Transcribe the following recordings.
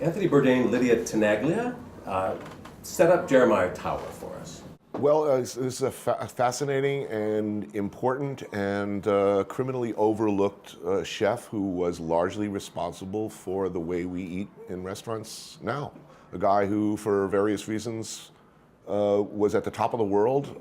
Anthony Bourdain, Lydia Tenaglia, set up Jeremiah Tower for us. Well, this is a fascinating and important and criminally overlooked chef who was largely responsible for the way we eat in restaurants now. A guy who, for various reasons, was at the top of the world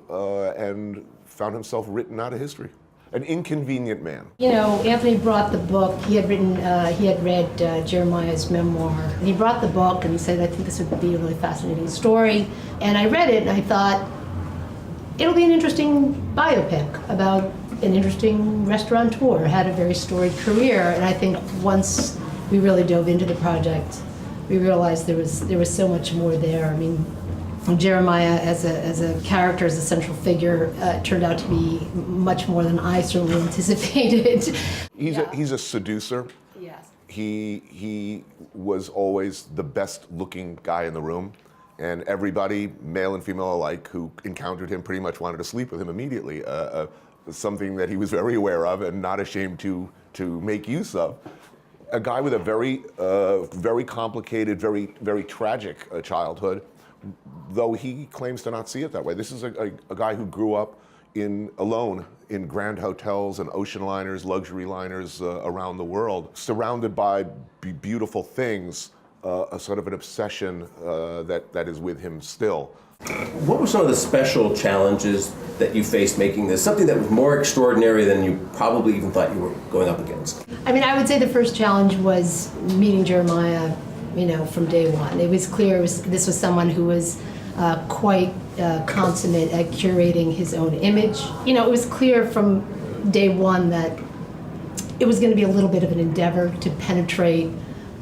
and found himself written out of history. An inconvenient man. You know, Anthony brought the book. He had read Jeremiah's memoir. And he brought the book and he said, I think this would be a really fascinating story. And I read it and I thought, it'll be an interesting biopic about an interesting restaurateur, had a very storied career. And I think once we really dove into the project, we realized there was so much more there. I mean, Jeremiah as a character, as a central figure, turned out to be much more than I certainly anticipated. He's a seducer. Yes. He was always the best looking guy in the room, and everybody, male and female alike, who encountered him pretty much wanted to sleep with him immediately. Something that he was very aware of and not ashamed to make use of. A guy with a very complicated, very tragic childhood, though he claims to not see it that way. This is a guy who grew up alone in grand hotels and ocean liners, luxury liners around the world, surrounded by beautiful things, a sort of an obsession that is with him still. What were some of the special challenges that you faced making this? Something that was more extraordinary than you probably even thought you were going up against? I mean, I would say the first challenge was meeting Jeremiah, from day one. It was clear this was someone who was quite consummate at curating his own image. It was clear from day one that it was going to be a little bit of an endeavor to penetrate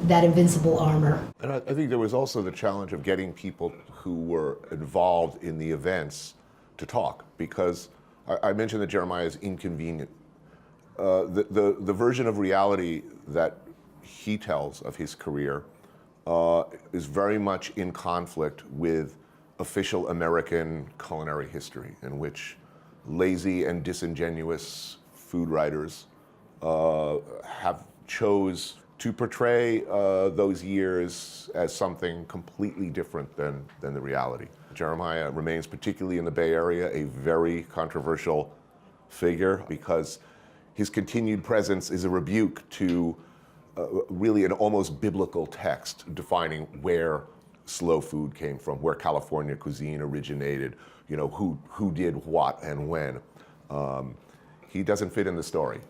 that invincible armor. And I think there was also the challenge of getting people who were involved in the events to talk, because I mentioned that Jeremiah is inconvenient. The version of reality that he tells of his career is very much in conflict with official American culinary history, in which lazy and disingenuous food writers have chose to portray those years as something completely different than the reality. Jeremiah remains, particularly in the Bay Area, a very controversial figure because his continued presence is a rebuke to really an almost biblical text defining where slow food came from, where California cuisine originated, who did what and when. He doesn't fit in the story.